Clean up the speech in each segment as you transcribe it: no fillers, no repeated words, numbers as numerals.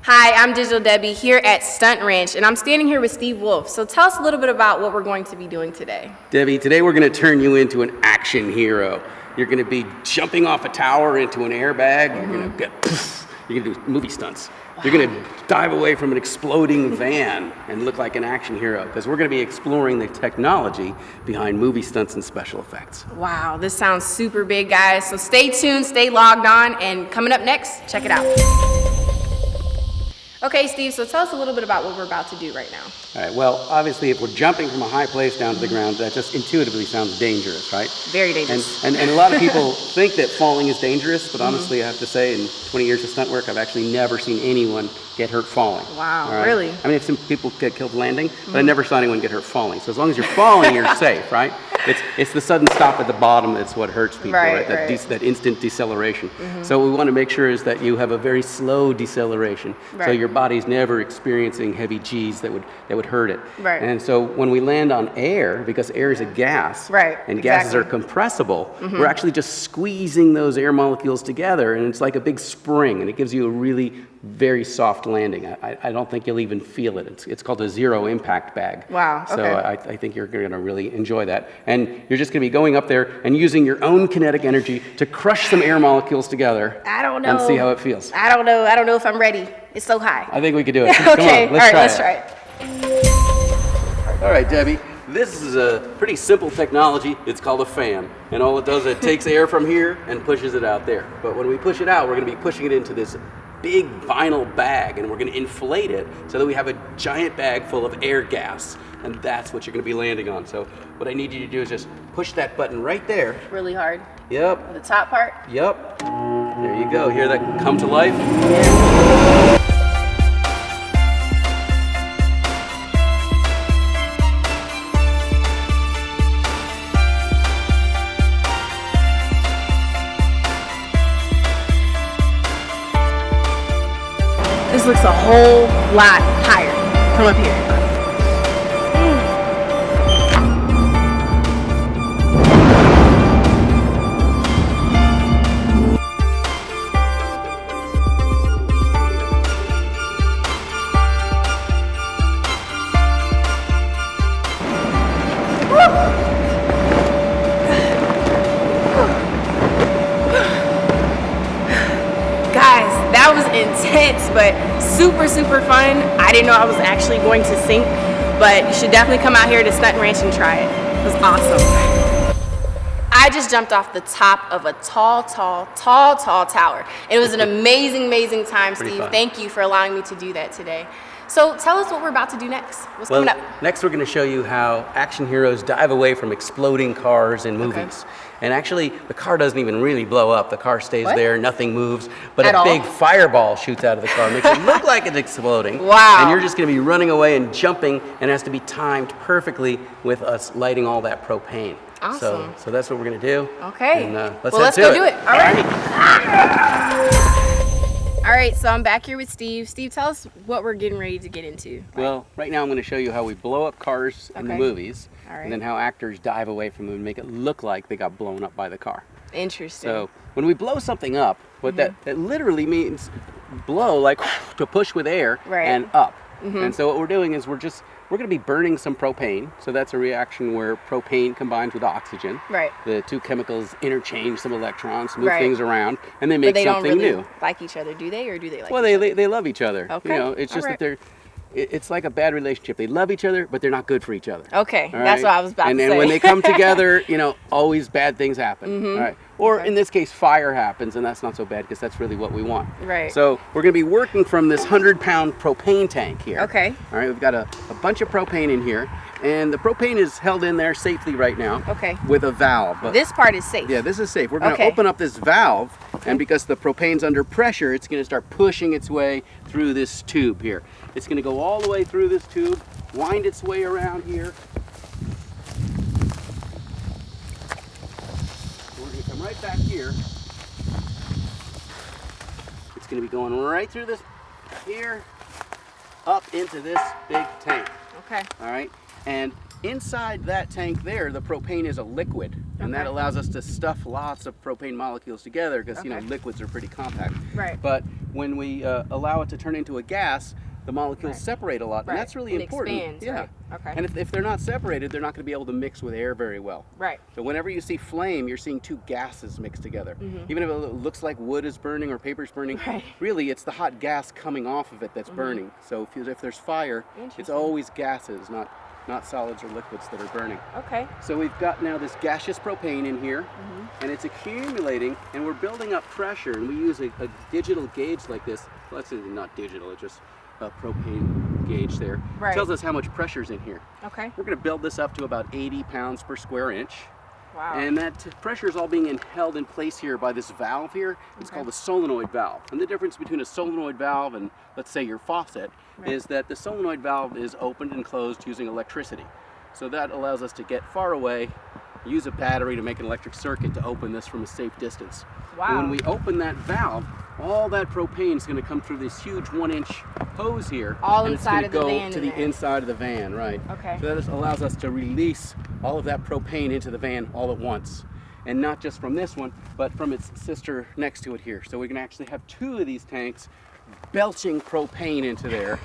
Hi, I'm Digital Debbie here at Stunt Ranch, and I'm standing here with Steve Wolf. So tell us a little bit about what we're going to be doing today. Debbie, today we're going to turn you into an action hero. You're going to be jumping off a tower into an airbag. You're going to get poof. You're going to do movie stunts. Wow. You're going to dive away from an exploding van and look like an action hero, because we're going to be exploring the technology behind movie stunts and special effects. Wow, this sounds super big, guys. So stay tuned, stay logged on, and coming up next, check it out. Okay, Steve, so tell us a little bit about what we're about to do right now. All right, well, obviously, if we're jumping from a high place down to the ground, that just intuitively sounds dangerous, right? Very dangerous. And a lot of people think that falling is dangerous, but honestly, I have to say, in 20 years of stunt work, I've actually never seen anyone get hurt falling. Wow, right? really? I mean, I've seen people get killed landing, but I never saw anyone get hurt falling. So as long as you're falling, you're safe, right? It's the sudden stop at the bottom that's what hurts people, right? That instant deceleration. So what we want to make sure is that you have a very slow deceleration, so your body's never experiencing heavy G's that would hurt it. Right. And so when we land on air, because air is a gas, and gases are compressible, we're actually just squeezing those air molecules together, and it's like a big spring, and it gives you a really very soft landing. I don't think you'll even feel it. It's called a zero impact bag. Wow, okay. So I think you're going to really enjoy that. And you're just going to be going up there and using your own kinetic energy to crush some air molecules together. I don't know. And see how it feels. I don't know. I don't know if I'm ready. It's so high. I think we could do it. Okay, Come on, let's try it. All right, Debbie. This is a pretty simple technology. It's called a fan. And all it does is it takes air from here and pushes it out there. But when we push it out, we're going to be pushing it into this big vinyl bag, and we're going to inflate it so that we have a giant bag full of air gas, and that's what you're going to be landing on. So what I need you to do is just push that button right there. Really hard. Yep. The top part? Yep. There you go. Hear that come to life? Yeah. This looks a whole lot higher from up here. Guys, that was intense, but super fun. I didn't know I was actually going to sink, but you should definitely come out here to Stunt Ranch and try it. It was awesome. I just jumped off the top of a tall tower. It was an amazing time, Steve. Fun. Thank you for allowing me to do that today. So tell us what we're about to do next. What's coming up? Next we're going to show you how action heroes dive away from exploding cars in movies. And actually, the car doesn't even really blow up. The car stays there, nothing moves, but a big fireball shoots out of the car, makes it look like it's exploding. Wow. And you're just going to be running away and jumping, and it has to be timed perfectly with us lighting all that propane. Awesome. So that's what we're going to do. Okay. And let's go do it. All right. All right, so I'm back here with Steve. Steve, tell us what we're getting ready to get into. Well, right now I'm going to show you how we blow up cars in the movies, All right. and then how actors dive away from them and make it look like they got blown up by the car. Interesting. So when we blow something up, what that literally means blow, like to push with air and up. And so what we're doing is we're going to be burning some propane. So that's a reaction where propane combines with oxygen. Right. The two chemicals interchange some electrons, move things around, and they make but they something don't really new. like each other, do they? Or do they like Well, each other? they love each other. Okay. You know, it's just that it's like a bad relationship. They love each other, but they're not good for each other. Okay, All that's right? what I was about to say. And when they come together, you know, always bad things happen. All right. Or in this case, fire happens, and that's not so bad because that's really what we want. Right. So we're going to be working from this 100-pound propane tank here. Okay. All right, we've got a bunch of propane in here, and the propane is held in there safely right now. Okay. With a valve. But this part is safe. yeah, this is safe. We're going to open up this valve, and because the propane's under pressure, it's going to start pushing its way through this tube here. It's going to go all the way through this tube, wind its way around here. We're going to come right back here. It's going to be going right through this here, up into this big tank. Okay. All right. And inside that tank there, the propane is a liquid. And that allows us to stuff lots of propane molecules together because, you know, liquids are pretty compact. Right. But when we allow it to turn into a gas, the molecules separate a lot, and that's really important. Expands, yeah. right. Okay. And if they're not separated, they're not going to be able to mix with air very well. Right. So whenever you see flame, you're seeing two gases mixed together. Even if it looks like wood is burning or paper's burning, really it's the hot gas coming off of it that's burning. So if there's fire, it's always gases, not solids or liquids that are burning. Okay. So we've got now this gaseous propane in here, and it's accumulating, and we're building up pressure, and we use a digital gauge like this. Well, that's not digital, it's just a propane gauge there. Right. It tells us how much pressure's in here. Okay. We're going to build this up to about 80 pounds per square inch. Wow. And that pressure is all being held in place here by this valve here. It's called a solenoid valve. And the difference between a solenoid valve and, let's say, your faucet is that the solenoid valve is opened and closed using electricity. So that allows us to get far away, use a battery to make an electric circuit to open this from a safe distance. Wow. And when we open that valve, all that propane is going to come through this huge 1-inch hose here. All and inside of the van. It's going to go to the inside of the van, right? Okay. So that allows us to release all of that propane into the van all at once. And not just from this one, but from its sister next to it here. So we can actually have two of these tanks belching propane into there.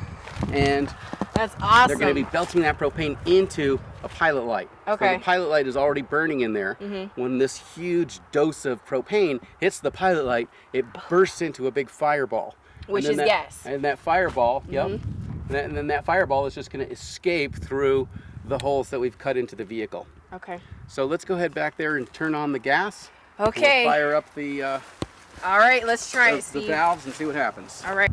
And that's awesome. they're going to be belching that propane into a pilot light. Okay. So the pilot light is already burning in there. When this huge dose of propane hits the pilot light, it bursts into a big fireball. Which is gas. And that fireball, and then that fireball is just going to escape through the holes that we've cut into the vehicle. Okay. So let's go ahead back there and turn on the gas. Okay. We'll fire up the all right, let's try it, the Steve. valves and see what happens. All right.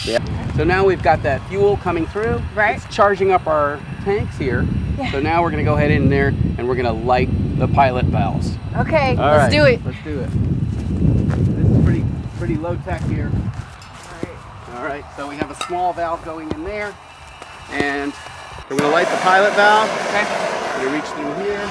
Yeah. So now we've got that fuel coming through. Right. It's charging up our tanks here. Yeah. So now we're going to go ahead in there and we're going to light the pilot valves. Okay, All let's right, do it. Let's do it. This is pretty low tech here. All right, so we have a small valve going in there, and we're going to light the pilot valve. Okay. We're going to reach through here.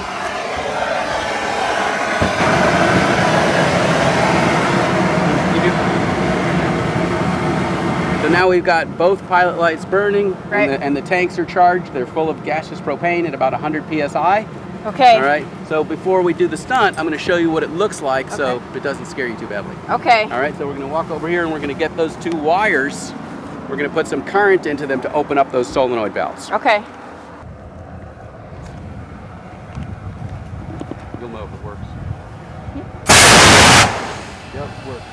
So now we've got both pilot lights burning, and the tanks are charged. They're full of gaseous propane at about 100 psi. Okay. All right, so before we do the stunt, I'm going to show you what it looks like so it doesn't scare you too badly. Okay. All right, so we're going to walk over here and we're going to get those two wires. We're going to put some current into them to open up those solenoid valves. Okay. You'll know if it works. Yep, it works.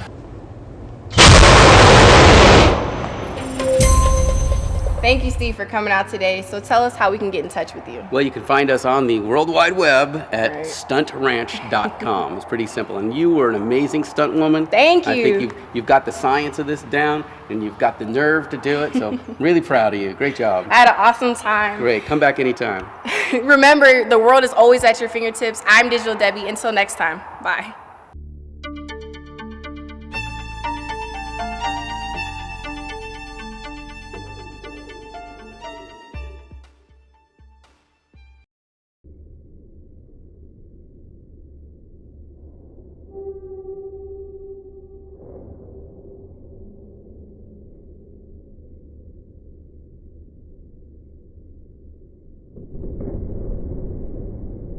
Thank you, Steve, for coming out today. So tell us how we can get in touch with you. Well, you can find us on the World Wide Web at stuntranch.com. It's pretty simple. And you were an amazing stunt woman. Thank you. I think you've got the science of this down, and you've got the nerve to do it. So really proud of you. Great job. I had an awesome time. Great. Come back anytime. Remember, the world is always at your fingertips. I'm Digital Debbie. Until next time. Bye.